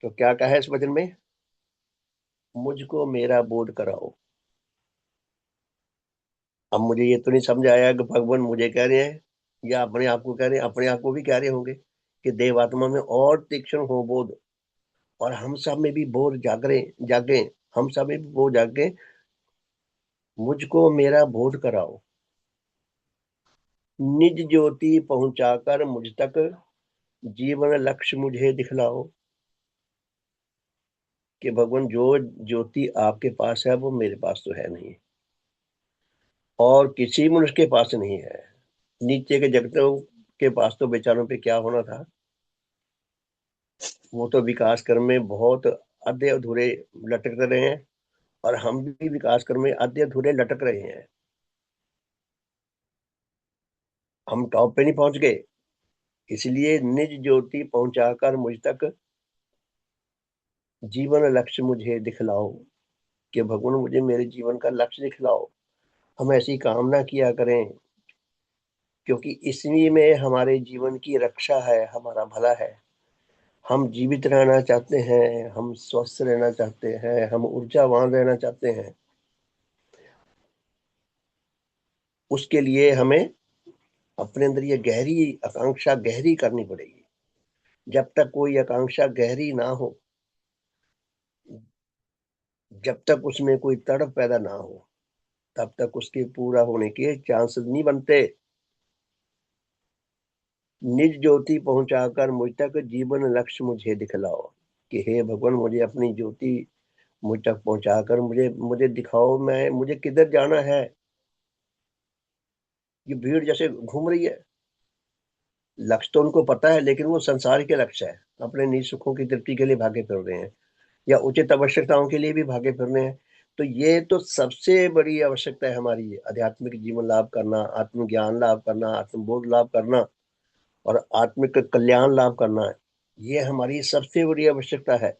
तो क्या कहा है इस वचन में? मुझको मेरा बोध कराओ। अब मुझे ये तो नहीं समझ आया कि भगवान मुझे कह रहे हैं या अपने आप को कह रहे हैं। अपने आप को भी कह रहे होंगे कि देवात्मा में और तीक्ष्ण हो बोध, और हम सब में भी बोध जागरे जागे, हम सब में भी बोध जागे। मुझको मेरा बोध कराओ, निज ज्योति पहुंचाकर मुझ तक जीवन लक्ष्य मुझे दिखलाओ। कि भगवान जो ज्योति आपके पास है वो मेरे पास तो है नहीं, और किसी मनुष्य के पास नहीं है। नीचे के जगतों के पास तो बेचारों पे क्या होना था। वो तो विकास क्रम में बहुत आधे अधूरे लटक रहे हैं, और हम भी विकास क्रम में आधे अधूरे लटक रहे हैं। हम टॉप पे नहीं पहुंच गए। इसलिए निज ज्योति पहुंचाकर मुझ तक जीवन लक्ष्य मुझे दिखलाओ। कि भगवान मुझे मेरे जीवन का लक्ष्य दिखलाओ। हम ऐसी कामना किया करें, क्योंकि इसी में हमारे जीवन की रक्षा है, हमारा भला है। हम जीवित रहना चाहते हैं, हम स्वस्थ रहना चाहते हैं, हम ऊर्जावान रहना चाहते हैं। उसके लिए हमें अपने अंदर ये गहरी आकांक्षा गहरी करनी पड़ेगी। जब तक कोई आकांक्षा गहरी ना हो, जब तक उसमें कोई तड़प पैदा ना हो, तब तक उसके पूरा होने के चांसेस नहीं बनते। निज ज्योति पहुंचाकर मुझ तक जीवन लक्ष्य मुझे दिखलाओ। कि हे भगवान, मुझे अपनी ज्योति मुझ तक पहुंचाकर मुझे मुझे दिखाओ, मैं मुझे किधर जाना है। ये भीड़ जैसे घूम रही है, लक्ष्य तो उनको पता है, लेकिन वो संसार के लक्ष्य है, अपने निज सुखों की तृप्ति के लिए भागे फिर रहे हैं, या उचित आवश्यकताओं के लिए भी भागे फिर रहे हैं। तो ये तो सबसे बड़ी आवश्यकता है हमारी, आध्यात्मिक जीवन लाभ करना, आत्मज्ञान लाभ करना, आत्मबोध लाभ करना, और आत्मिक कल्याण लाभ करना। ये हमारी सबसे बड़ी आवश्यकता है।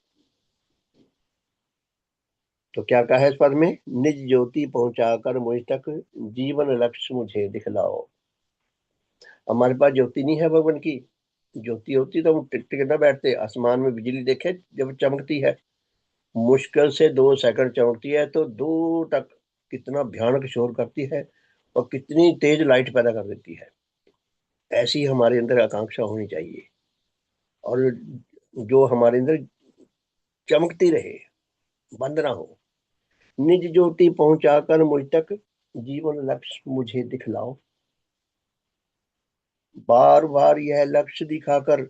तो क्या कहा है इस पद में? निज ज्योति पहुंचाकर मुझ तक जीवन लक्ष्य मुझे दिखलाओ। हमारे पास ज्योति नहीं है भगवान की। ज्योति होती तो हम टिक टिक ना बैठते। आसमान में बिजली देखे जब चमकती है, मुश्किल से 2 सेकंड चमकती है तो दूर तक कितना भयानक शोर करती है, और कितनी तेज लाइट पैदा कर देती है। ऐसी हमारे अंदर आकांक्षा होनी चाहिए, और जो हमारे अंदर चमकती रहे, बंद ना हो। निज ज्योति पहुंचाकर मुझ तक जीवन लक्ष्य मुझे दिखलाओ। बार बार यह लक्ष्य दिखाकर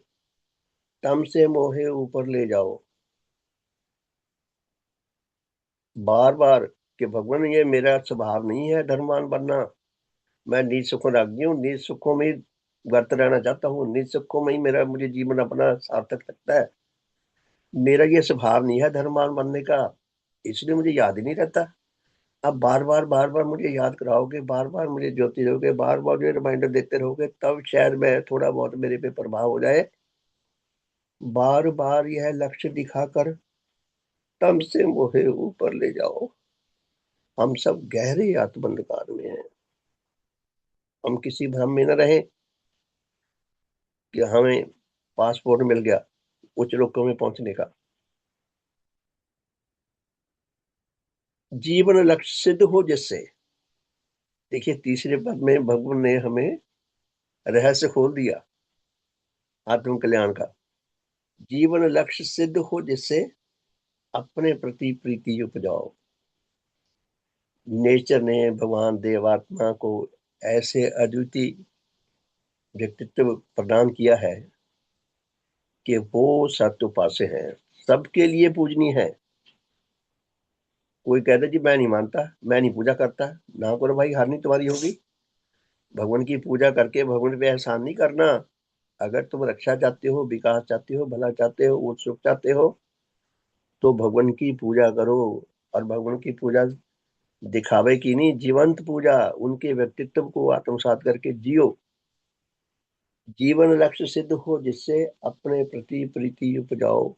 तम से मोहे ऊपर ले जाओ। बार बार कि भगवान ये मेरा स्वभाव नहीं है धर्मवान बनना। मैं निज सुखों रागी हूँ, निज सुखों में ही व्यर्थ रहना चाहता हूँ, निज सुखों में ही मेरा मुझे जीवन अपना सार्थक लगता है। मेरा ये स्वभाव नहीं है धर्मवान बनने का, इसलिए मुझे याद ही नहीं रहता। अब बार बार मुझे याद कराओगे, बार बार मुझे ज्योति दोगे, बार बार मुझे रिमाइंडर देते रहोगे, तब शायद मैं थोड़ा बहुत मेरे पे प्रभाव हो जाए। बार बार यह लक्ष्य दिखाकर तम से मोहे ऊपर ले जाओ। हम सब गहरे आत्मंधकार में हैं। हम किसी भ्रम में न रहें कि हमें पासपोर्ट मिल गया उच्च लोकों में पहुंचने का। जीवन लक्ष्य सिद्ध हो जिससे, देखिए तीसरे पद में भगवान ने हमें रहस्य खोल दिया आत्म कल्याण का। जीवन लक्ष्य सिद्ध हो जिससे अपने प्रति प्रीति उपजाओ। नेचर ने भगवान देवात्मा को ऐसे अद्वितीय व्यक्तित्व प्रदान किया है कि वो सत्य उपास्य हैं, सबके लिए पूजनीय है। कोई कहता जी मैं नहीं मानता, मैं नहीं पूजा करता, ना करो भाई, हार नहीं तुम्हारी होगी। भगवान की पूजा करके भगवान पे एहसान नहीं करना। अगर तुम रक्षा चाहते हो, विकास चाहते हो, भला चाहते हो, सुख चाहते हो, तो भगवान की पूजा करो। और भगवान की पूजा दिखावे की नहीं, जीवंत पूजा, उनके व्यक्तित्व को आत्मसात करके जियो। जीवन लक्ष्य सिद्ध हो जिससे अपने प्रति प्रीति उपजाओ।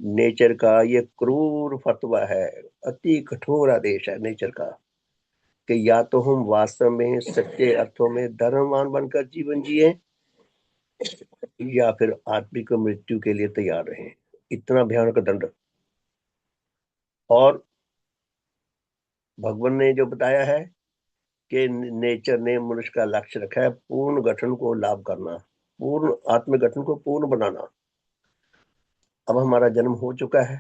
नेचर का ये क्रूर फतवा है, अति कठोर आदेश है नेचर का, कि या तो हम वास्तव में सच्चे अर्थों में धर्मवान बनकर जीवन जिए, या फिर आत्मिक मृत्यु के लिए तैयार रहें। इतना भयानक दंड। और भगवान ने जो बताया है कि नेचर ने मनुष्य का लक्ष्य रखा है पूर्ण गठन को लाभ करना, पूर्ण आत्म गठन को पूर्ण बनाना। अब हमारा जन्म हो चुका है,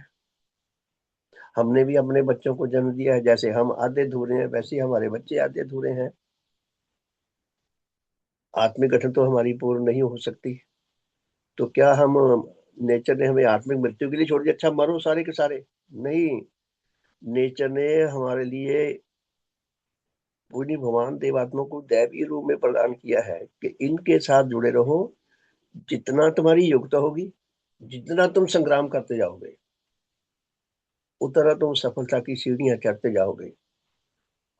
हमने भी अपने बच्चों को जन्म दिया है। जैसे हम आधे अधूरे हैं वैसे ही हमारे बच्चे आधे अधूरे हैं। आत्मिक गठन तो हमारी पूर्ण नहीं हो सकती। तो क्या हम, नेचर ने हमें आत्मिक मृत्यु के लिए छोड़ दिया, अच्छा मरो सारे के सारे? नहीं, नेचर ने हमारे लिए पूरी भगवान देवात्मा को दैवीय रूप में प्रदान किया है कि इनके साथ जुड़े रहो। जितना तुम्हारी योग्यता होगी, जितना तुम संग्राम करते जाओगे, उतना तुम सफलता की सीढ़ियां चढ़ते जाओगे,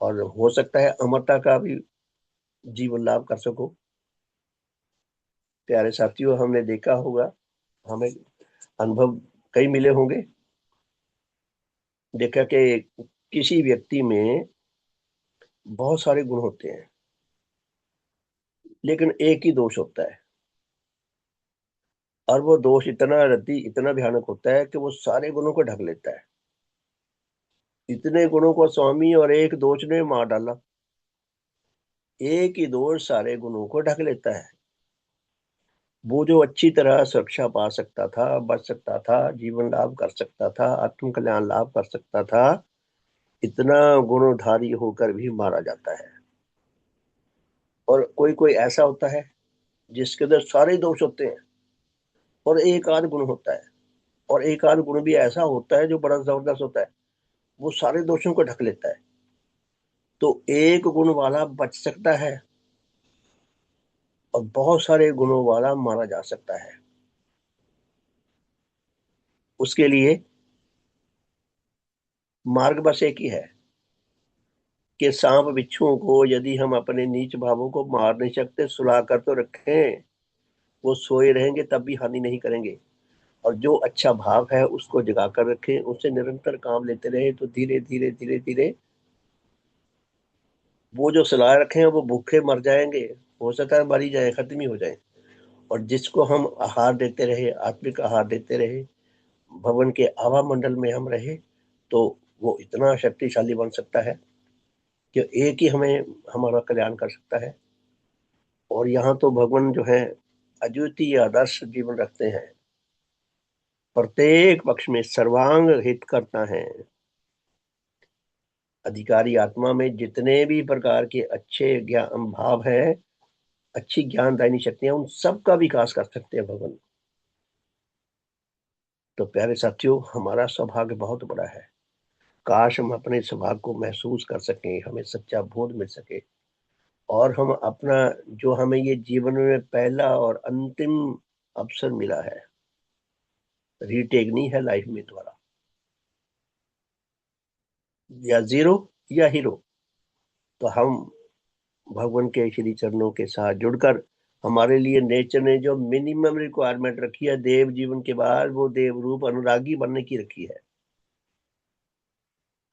और हो सकता है अमरता का भी जीवन लाभ कर सको। प्यारे साथियों, हमने देखा होगा, हमें अनुभव कई मिले होंगे। देखा कि किसी व्यक्ति में बहुत सारे गुण होते हैं, लेकिन एक ही दोष होता है। और वो दोष इतना रद्दी, इतना भयानक होता है कि वो सारे गुणों को ढक लेता है। इतने गुणों को स्वामी और एक दोष ने मार डाला। एक ही दोष सारे गुणों को ढक लेता है। वो जो अच्छी तरह सुरक्षा पा सकता था, बच सकता था, जीवन लाभ कर सकता था, आत्म कल्याण लाभ कर सकता था, इतना गुणधारी होकर भी मारा जाता है। और कोई कोई ऐसा होता है जिसके अंदर सारे दोष होते हैं और एक आध गुण होता है। और एक आध गुण भी ऐसा होता है जो बड़ा जबरदस्त होता है, वो सारे दोषों को ढक लेता है। तो एक गुण वाला बच सकता है और बहुत सारे गुणों वाला मारा जा सकता है। उसके लिए मार्ग बस एक ही है कि सांप बिच्छुओं को यदि हम अपने नीच भावों को मार नहीं सकते, सुला कर तो रखें। वो सोए रहेंगे तब भी हानि नहीं करेंगे। और जो अच्छा भाव है उसको जगा कर रखें, उससे निरंतर काम लेते रहे, तो धीरे धीरे धीरे धीरे वो जो सुला रखे हैं वो भूखे मर जाएंगे। हो सकता है मर ही जाए, खत्म ही हो जाए। और जिसको हम आहार देते रहे, आत्मिक आहार देते रहे, भवन के आभा मंडल में हम रहे, तो वो इतना शक्तिशाली बन सकता है कि एक ही हमें हमारा कल्याण कर सकता है। और यहाँ तो भगवान जो है अद्वितीय आदर्श जीवन रखते हैं, प्रत्येक पक्ष में सर्वांग हित करता है। अधिकारी आत्मा में जितने भी प्रकार के अच्छे ज्ञान भाव हैं, अच्छी ज्ञानदायिनी शक्तियां, उन सब का विकास कर सकते हैं भगवान। तो प्यारे साथियों, हमारा सौभाग्य बहुत बड़ा है। काश हम अपने सौभाग्य को महसूस कर सकें, हमें सच्चा बोध मिल सके, और हम अपना, जो हमें ये जीवन में पहला और अंतिम अवसर मिला है, रीटेक नहीं है लाइफ में दोबारा, या जीरो या हीरो, तो हम भगवान के श्री चरणों के साथ जुड़कर, हमारे लिए नेचर ने जो मिनिमम रिक्वायरमेंट रखी है देव जीवन के बाद, वो देव रूप अनुरागी बनने की रखी है।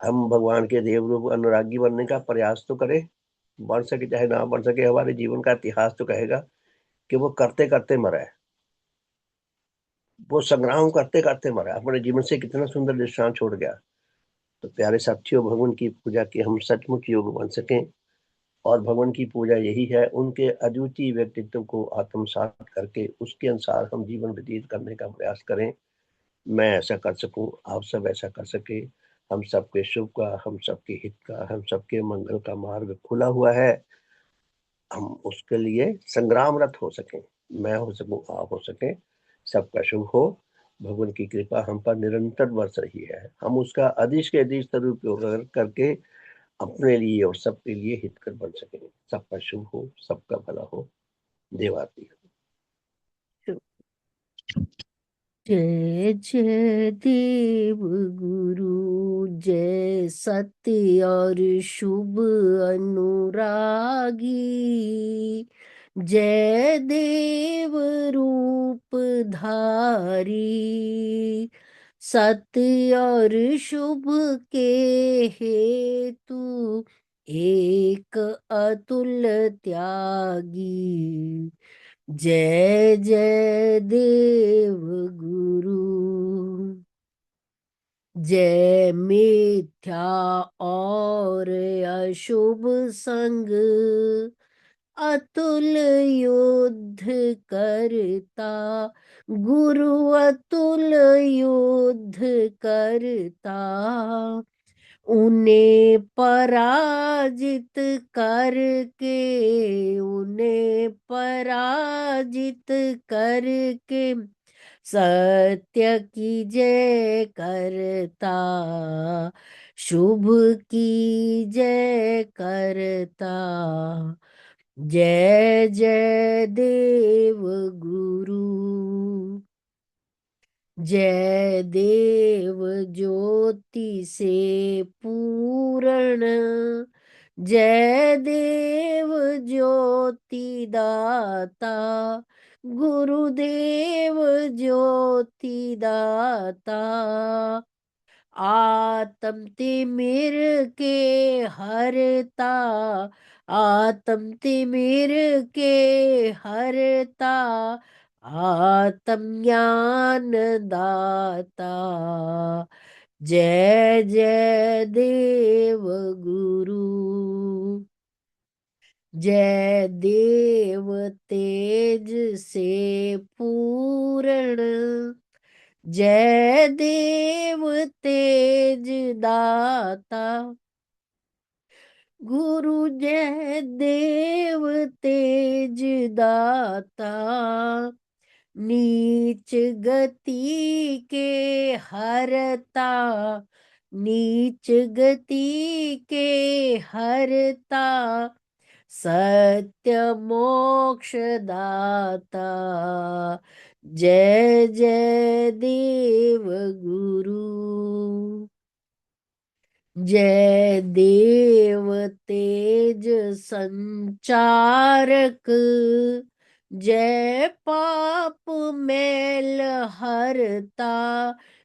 हम भगवान के देव रूप अनुरागी बनने का प्रयास तो करें, बन सके चाहे ना बन सके। हमारे जीवन का इतिहास तो कहेगा कि वो करते करते मरा है, वो संग्राम करते करते मरा है, अपने जीवन से कितना सुंदर दृष्टांत छोड़ गया। तो प्यारे साथियों, भगवान की पूजा के हम सचमुच योग बन सकें, और भगवान की पूजा यही है, उनके अद्वितीय व्यक्तित्व को आत्मसात करके उसके अनुसार हम जीवन व्यतीत करने का प्रयास करें। मैं ऐसा कर सकूं, आप सब ऐसा कर सके, हम सबके शुभ का, हम सबके हित का, हम सबके मंगल का मार्ग खुला हुआ है। हम उसके लिए संग्रामरत हो सकें, मैं हो सकूं, आप हो सकें, सबका शुभ हो। भगवान की कृपा हम पर निरंतर बरस रही है, हम उसका अधिक के अधिक सदुपयोग करके अपने लिए और सबके लिए हितकर बन सकें। सबका शुभ हो, सबका भला हो। देवाती जय जय देव गुरु, जय सत्य और शुभ अनुरागी, जय देव रूप धारी, सत्य और शुभ के हेतु एक अतुल त्यागी। जय जय देव गुरु, जय मिथ्या और अशुभ संग, अतुल युद्ध करता, गुरु अतुल युद्ध करता, उन्हें पराजित करके, उन्हें पराजित करके, सत्य की जय करता, शुभ की जय करता। जय जय देव गुरु, जय देव ज्योति से पूर्ण, जय देव ज्योति दाता, गुरुदेव ज्योति दाता, आत्म तिमिर के हरता, आत्म तिमिर के हरता, आत्म ज्ञान दाता। जय जय देव गुरु, जय देव तेज से पूर्ण, जय देव तेज दाता, गुरु जय देव तेज दाता, नीच गति के हरता, नीच गति के हरता, सत्य मोक्ष दाता। जय जय देव गुरु, जय देव तेज संचारक, जय पाप मैल हरता,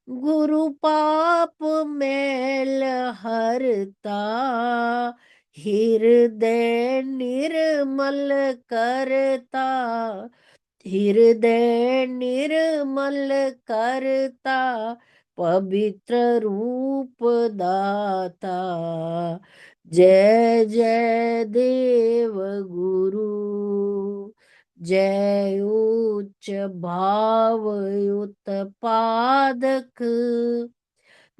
गुरु पाप मैल हरता, हृदय निर्मल करता, हृदय निर्मल करता, पवित्र रूप दाता। जय जय देव गुरु, जय उच्च भाव युत पादक,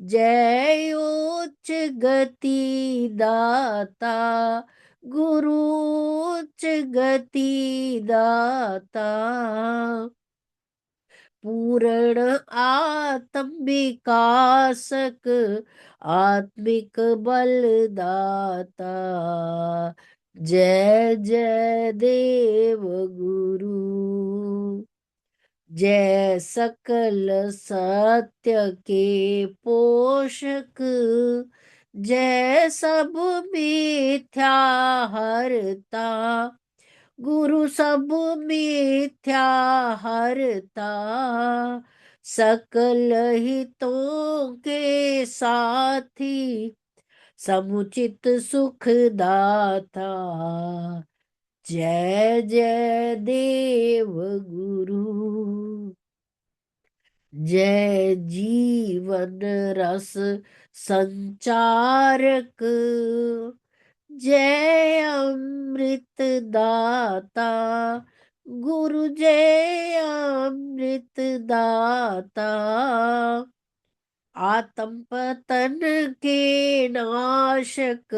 जय उच्च गति दाता, गुरु उच्च गति दाता। पूर्ण आत्म विकासक, आत्मिक बलदाता। जय जय देव गुरु, जय सकल सत्य के पोषक। जय सब मिथ्या हरता, गुरु सब मिथ्या हरता। सकल हितों के साथी, समुचित सुख दाता। जय जय देव गुरु, जय जीवन रस संचारक। जय अमृत दाता, गुरु जय अमृत दाता। आत्म पतन के नाशक,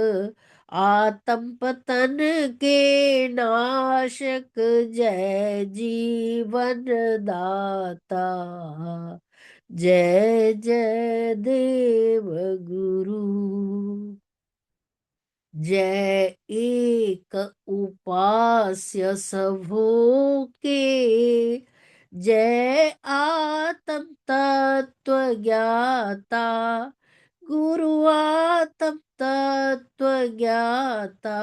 आत्म पतन के नाशक। जय जीवन दाता, जय जय देव गुरु। जय एक उपास्य सबों के, जय आत्म तत्व ज्ञाता, गुरु आत्म तत्व ज्ञाता।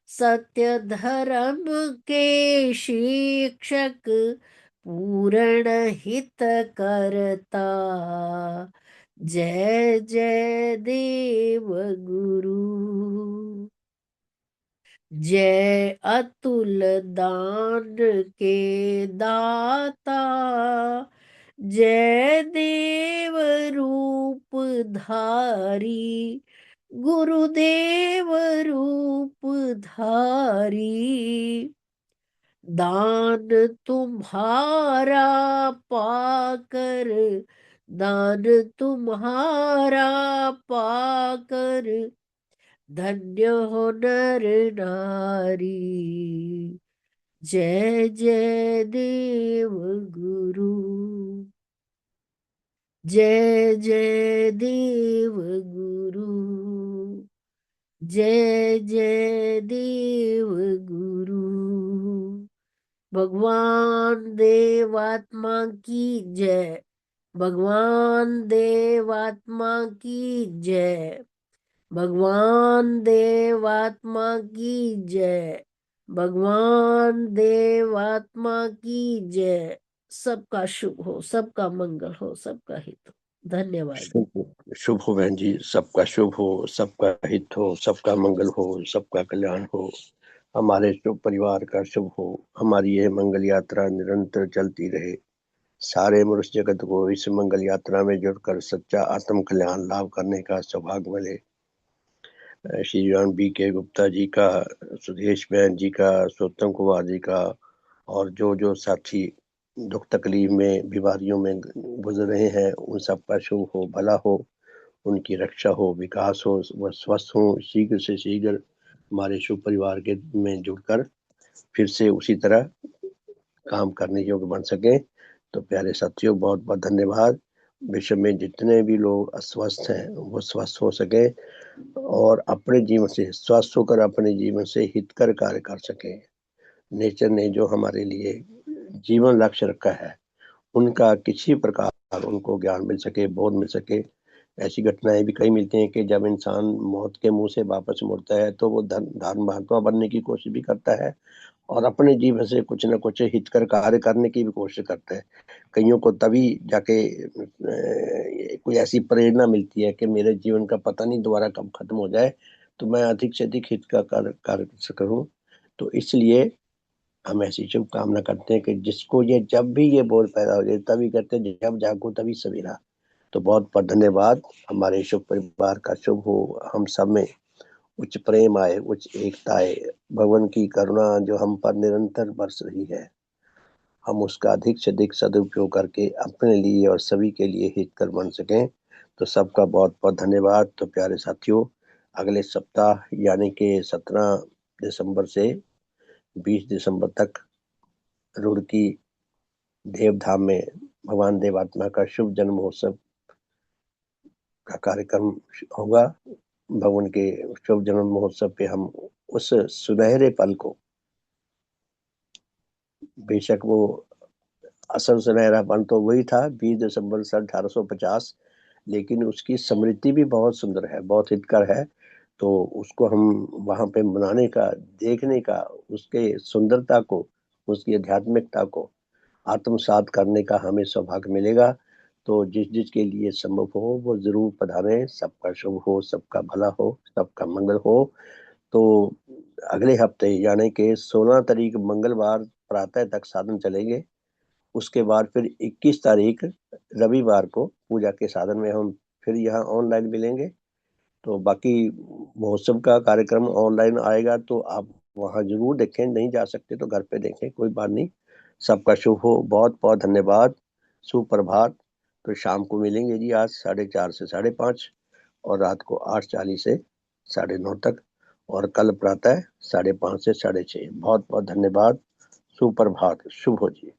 सत्य धर्म के शिक्षक, पूर्ण हित करता। जय जय देव गुरु, जय अतुल दान के दाता। जय देव रूप धारी, गुरुदेव रूप धारी। दान तुम्हारा पाकर, दान तुम्हारा पाकर। धन्य हो नर नारी। जय जय देव गुरु, जय जय देव गुरु, जय जय देव गुरु। भगवान देवात्मा की जय, भगवान देवात्मा की जय, भगवान देवात्मा की जय, भगवान देवात्मा की जय। सबका शुभ हो, सबका मंगल हो, सबका हित हो। धन्यवाद। शुभ शुभ हो बहन जी, सबका शुभ हो, सबका हित हो, सबका मंगल हो, सबका कल्याण हो, हमारे शुभ परिवार का शुभ हो, हमारी यह मंगल यात्रा निरंतर चलती रहे, सारे मनुष्य जगत को इस मंगल यात्रा में जुड़कर सच्चा आत्म कल्याण लाभ करने का सौभाग्य मिले। श्री राम बी के गुप्ता जी का, सुदेश बहन जी का, सोत्तम कुमार जी का, और जो जो साथी दुख तकलीफ में बीमारियों में गुजर रहे हैं, उन सबका शुभ हो, भला हो, उनकी रक्षा हो, विकास हो, वह स्वस्थ हो, शीघ्र से शीघ्र हमारे शुभ परिवार के में जुड़कर फिर से उसी तरह काम करने योग्य बन सके। तो प्यारे साथियों, बहुत बहुत धन्यवाद। विश्व में जितने भी लोग अस्वस्थ हैं वो स्वस्थ हो सके और अपने जीवन से स्वस्थ होकर अपने जीवन से हितकर कार्य कर सके। नेचर ने जो हमारे लिए जीवन लक्ष्य रखा है, उनका किसी प्रकार उनको ज्ञान मिल सके, बोध मिल सके। ऐसी घटनाएं भी कई मिलती हैं कि जब इंसान मौत के मुंह से वापस मुड़ता है तो वो धर्म महात्मा बनने की कोशिश भी करता है और अपने जीवन से कुछ न कुछ हितकर कार्य करने की भी कोशिश करता है। कईयों को तभी जाके कोई ऐसी प्रेरणा मिलती है कि मेरे जीवन का पता नहीं दोबारा कब खत्म हो जाए, तो मैं अधिक से अधिक हित का कार्य करूं। तो इसलिए हम ऐसी शुभकामना करते हैं कि जिसको ये जब भी ये बोध पैदा हो जाए, तभी कहते हैं जब जागो तभी सवेरा। तो बहुत बहुत धन्यवाद। हमारे शुभ परिवार का शुभ हो, हम सब में उच्च प्रेम आए, उच्च एकता आए, भगवान की करुणा जो हम पर निरंतर बरस रही है, हम उसका अधिक से अधिक सदुपयोग करके अपने लिए और सभी के लिए हितकर बन सकें। तो सबका बहुत बहुत धन्यवाद। तो प्यारे साथियों, अगले सप्ताह यानी कि 17 दिसंबर से 20 दिसंबर तक रुड़की देवधाम में भगवान देवात्मा का शुभ जन्म महोत्सव का कार्यक्रम होगा। भगवान के शुभ जन्म महोत्सव पे हम उस सुनहरे पल को, बेशक वो असल सुनहरापन तो वही था 20 दिसंबर सन 1850, लेकिन उसकी स्मृति भी बहुत सुंदर है, बहुत हितकर है। तो उसको हम वहां पे मनाने का, देखने का, उसके सुंदरता को, उसकी आध्यात्मिकता को आत्मसात करने का हमें सौभाग्य मिलेगा। तो जिस जिस के लिए संभव हो वो जरूर पधारें। सबका शुभ हो, सबका भला हो, सबका मंगल हो। तो अगले हफ्ते यानी कि 16 तारीख मंगलवार प्रातः तक साधन चलेंगे। उसके बाद फिर 21 तारीख रविवार को पूजा के साधन में हम फिर यहाँ ऑनलाइन मिलेंगे। तो बाकी महोत्सव का कार्यक्रम ऑनलाइन आएगा, तो आप वहाँ जरूर देखें, नहीं जा सकते तो घर पे देखें, कोई बात नहीं। सबका शुभ हो, बहुत बहुत धन्यवाद। सुप्रभात। तो शाम को मिलेंगे जी, आज 4:30 से 5:30, और रात को 8:40 से 9:30 तक, और कल प्रातः 5:30 से 6:30। बहुत बहुत धन्यवाद। सुप्रभात, शुभ हो जी।